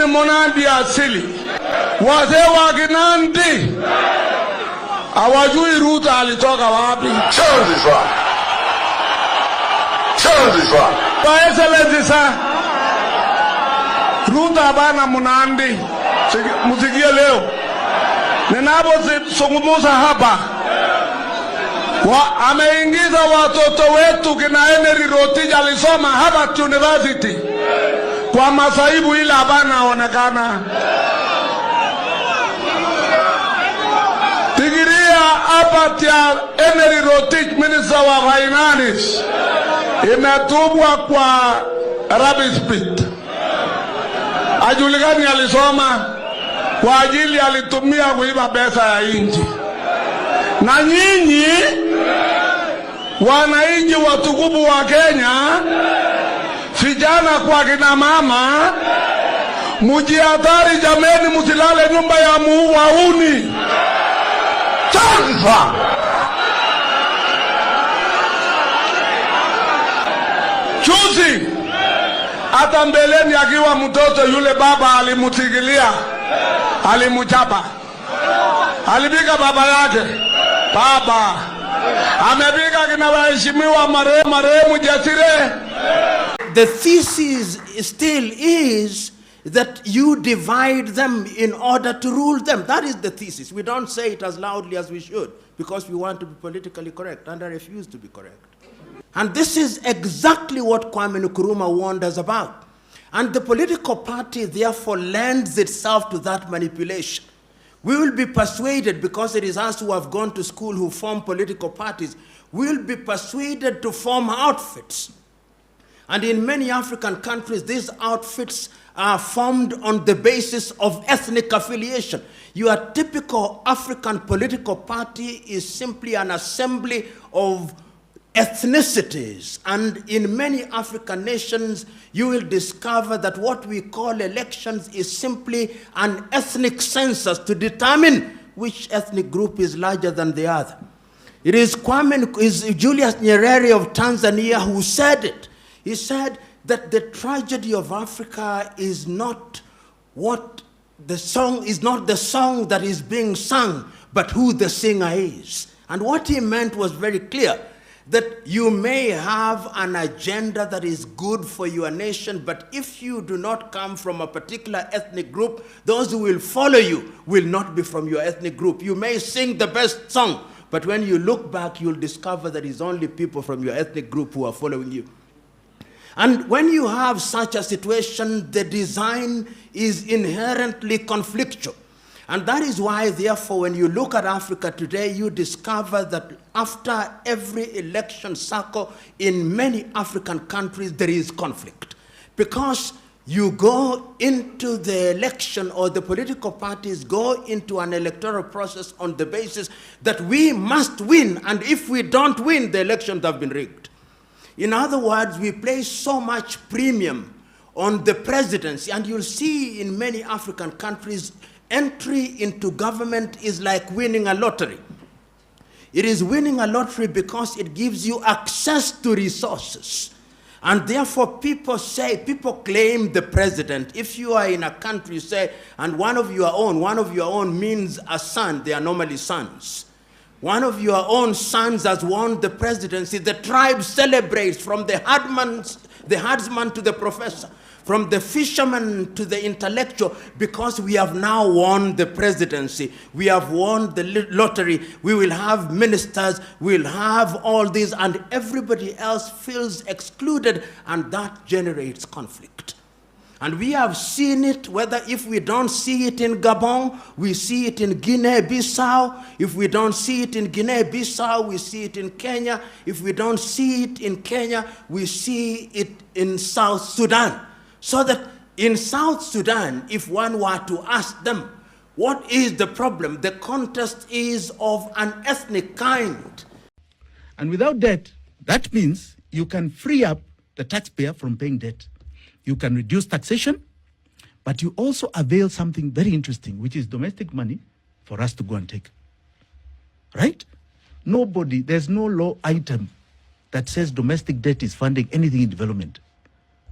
ni Mnandi asili. Wazee wa Kinandi hawajui Ruto alitoka wapi. Kwa excellency sir, Ruto abana Mnandi. Musikie leo ninapozungumza hapa, ameingiza watoto wetu kina Henry Rotich alisoma Harvard University kwa masaibu ila abana onekana. Tigiria hapa ya Henry Rotich, minister wa finance, imetubwa kwa rubbish pit. Ajulikani alisoma kwa ajili alitumia kuiba pesa ya nchi. Na nyinyi wananchi watukufu wa Kenya, vijana kwa kina mama, mujihadhari jameni, msilale nyumba ya wauni. Taarifa. Chuzi hata mbeleni akiwa mtoto yule baba alimutigilia, alimuchapa, alipiga baba yake. Baba amepiga kina waheshimiwa marehemu Jasire. The thesis still is that you divide them in order to rule them. That is the thesis. We don't say it as loudly as we should because we want to be politically correct, and I refuse to be correct. And this is exactly what Kwame Nkrumah warned us about. And the political party therefore lends itself to that manipulation. We will be persuaded, because it is us who have gone to school who form political parties, we will be persuaded to form outfits. And in many African countries, these outfits are formed on the basis of ethnic affiliation. Your typical African political party is simply an assembly of ethnicities, and in many African nations you will discover that what we call elections is simply an ethnic census to determine which ethnic group is larger than the other. It is Julius Nyerere of Tanzania who said it. He said that the tragedy of Africa is not what the song is, not the song that is being sung, but who the singer is. And what he meant was very clear, that you may have an agenda that is good for your nation, but if you do not come from a particular ethnic group, those who will follow you will not be from your ethnic group. You may sing the best song, but when you look back, you'll discover that it's only people from your ethnic group who are following you. And when you have such a situation, the design is inherently conflictual. And that is why, therefore, when you look at Africa today, you discover that after every election cycle in many African countries, there is conflict. Because you go into the election, or the political parties go into an electoral process on the basis that we must win, and if we don't win, the elections have been rigged. In other words, we place so much premium on the presidency, and you'll see in many African countries, entry into government is like winning a lottery. It is winning a lottery because it gives you access to resources. And therefore people claim the president. If you are in a country, say, and one of your own means a son, they are normally sons. One of your own sons has won the presidency. The tribe celebrates, from the herdsman to the professor, from the fisherman to the intellectual, because we have now won the presidency. We have won the lottery. We will have ministers. We'll have all this, and everybody else feels excluded, and that generates conflict. And we have seen it, whether if we don't see it in Gabon, we see it in Guinea-Bissau. If we don't see it in Guinea-Bissau, we see it in Kenya. If we don't see it in Kenya, we see it in South Sudan. So that in South Sudan, if one were to ask them, what is the problem? The contest is of an ethnic kind. And without debt, that means you can free up the taxpayer from paying debt. You can reduce taxation, but you also avail something very interesting, which is domestic money for us to go and take. Right? There's no law item that says domestic debt is funding anything in development.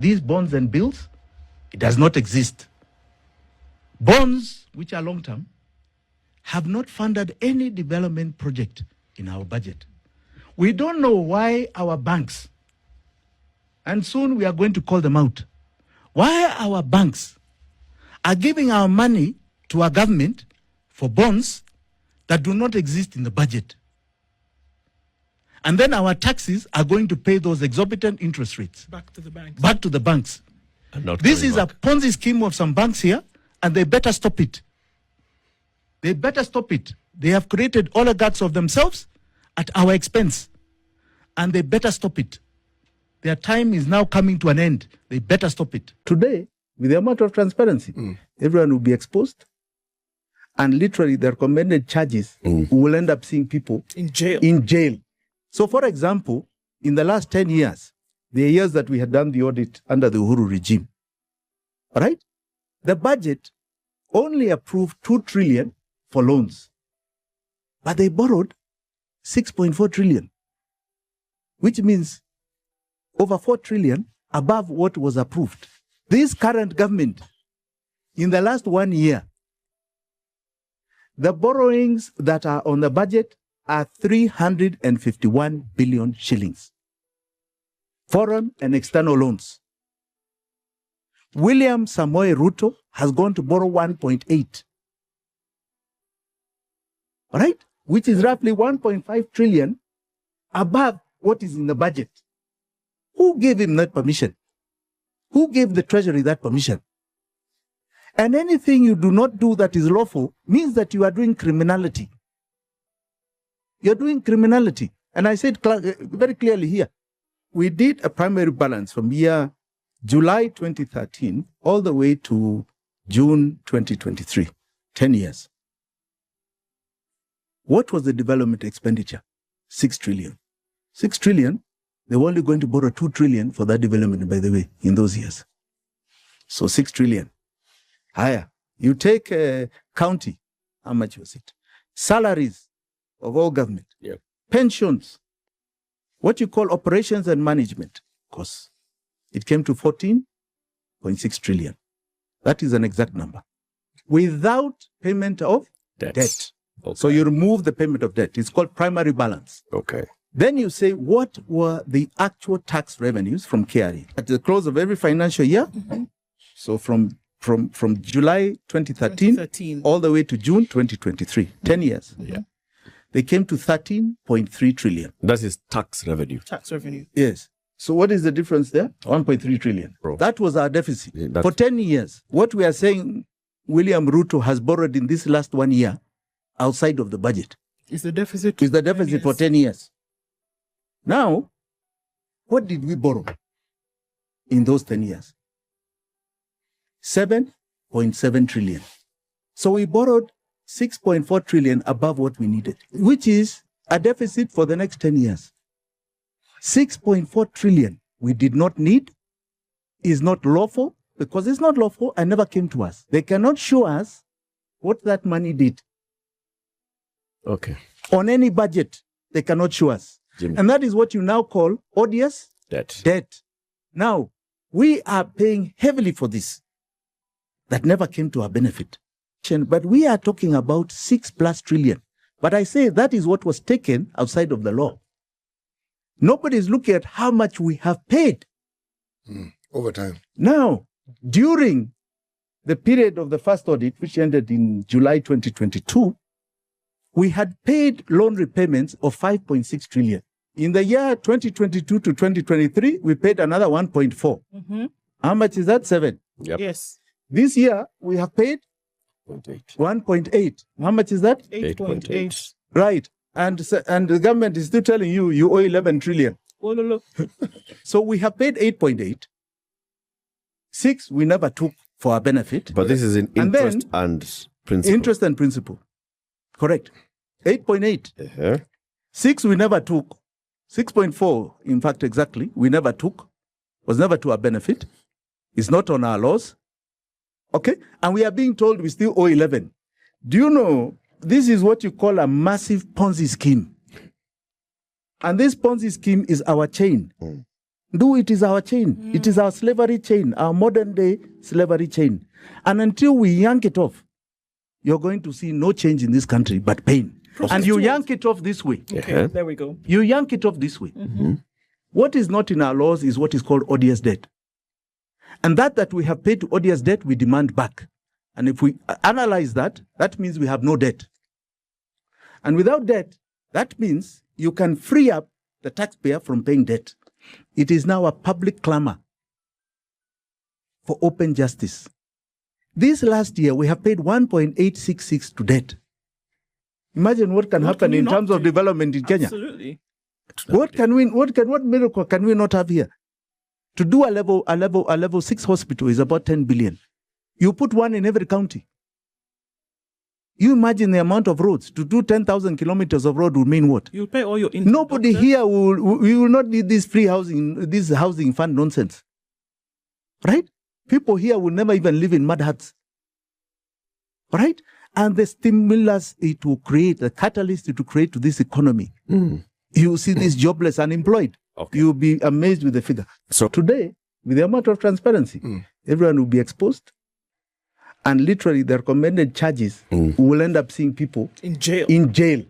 These bonds and bills, it does not exist. Bonds, which are long-term, have not funded any development project in our budget. We don't know why our banks, and soon we are going to call them out, why our banks are giving our money to our government for bonds that do not exist in the budget. And then our taxes are going to pay those exorbitant interest rates. Back to the banks. Back to the banks. And not This coming is back. a Ponzi scheme of some banks here, and they better stop it. They better stop it. They have created oligarchs of themselves at our expense, and they better stop it. Their time is now coming to an end. They better stop it. Today, with the amount of transparency, everyone will be exposed, and literally the recommended charges will end up seeing people In jail. in jail. So, for example, in the last 10 years, the years that we had done the audit under the Uhuru regime, all right, the budget only approved 2 trillion for loans, but they borrowed 6.4 trillion, which means over 4 trillion above what was approved. This current government, in the last 1 year, the borrowings that are on the budget are 351 billion shillings. Foreign and external loans. William Samoei Ruto has gone to borrow 1.8. All right? Which is roughly 1.5 trillion above what is in the budget. Who gave him that permission? Who gave the treasury that permission? And anything you do not do that is lawful means that you are doing criminality. You're doing criminality. And I said very clearly here, we did a primary balance from year July 2013 all the way to June 2023, 10 years. What was the development expenditure? 6 trillion. 6 trillion, they were only going to borrow 2 trillion for that development, by the way, in those years. So 6 trillion. Higher. You take a county, how much was it? Salaries of all government. Yeah. Pensions. What you call operations and management costs. It came to 14.6 trillion. That is an exact number. Without payment of debt. Okay. So you remove the payment of debt. It's called primary balance. Okay. Then you say, what were the actual tax revenues from KRA? At the close of every financial year, so from July 2013 all the way to June 2023, 10 years. Yeah. They came to 13.3 trillion. That is tax revenue. Tax revenue. Yes. So what is the difference there? 1.3 trillion. Bro. That was our deficit. Yeah, For 10 years. What we are saying, William Ruto has borrowed in this last 1 year outside of the budget. Is the deficit? Is the deficit for 10 years. Now, what did we borrow in those 10 years? 7.7 trillion. So we borrowed 6.4 trillion above what we needed, which is a deficit for the next 10 years. 6.4 trillion we did not need, is not lawful, because it's not lawful and never came to us. They cannot show us what that money did. Okay. On any budget, they cannot show us. Jimmy. And that is what you now call odious debt. Now, we are paying heavily for this. That never came to our benefit. But we are talking about 6+ trillion. But I say that is what was taken outside of the law. Nobody is looking at how much we have paid. Over time. Now, during the period of the first audit, which ended in July 2022, we had paid loan repayments of 5.6 trillion. In the year 2022 to 2023, we paid another 1.4. How much is that? 7. Yep. Yes. This year, we have paid 1.8. How much is that? 8.8. Right. And the government is still telling you, you owe 11 trillion. Oh, no. So we have paid 8.8. 6 we never took for our benefit. But this is in And interest then- and principal. Interest and principal. Correct. 8.8. 6 we never took. 6.4, in fact, exactly, we never took. Was never to our benefit. It's not on our laws. Okay? And we are being told we still owe 11. Do you know, this is what you call a massive Ponzi scheme. And this Ponzi scheme is our chain. Do it is our chain. It is our slavery chain, our modern day slavery chain. And until we yank it off, you're going to see no change in this country but pain. And you yank it off this way. Okay, there we go. You yank it off this way. What is not in our laws is what is called odious debt. And that we have paid to odious debt, we demand back. And if we analyze that, that means we have no debt. And without debt, that means you can free up the taxpayer from paying debt. It is now a public clamor for open justice. This last year, we have paid 1.866 to debt. Imagine what can happen in terms of development in Kenya. Absolutely. What miracle can we not have here? To do a level 6 hospital is about 10 billion. You put one in every county. You imagine the amount of roads. To do 10,000 kilometers of road would mean what? You'll pay all your Nobody here will not need this free housing, this housing fund nonsense. Right? People here will never even live in mud huts. Right? And the stimulus it will create, the catalyst it will create to this economy. You will see this jobless, unemployed. Okay. You will be amazed with the figure. So today, with the amount of transparency, everyone will be exposed. And literally, the recommended charges will end up seeing people in jail.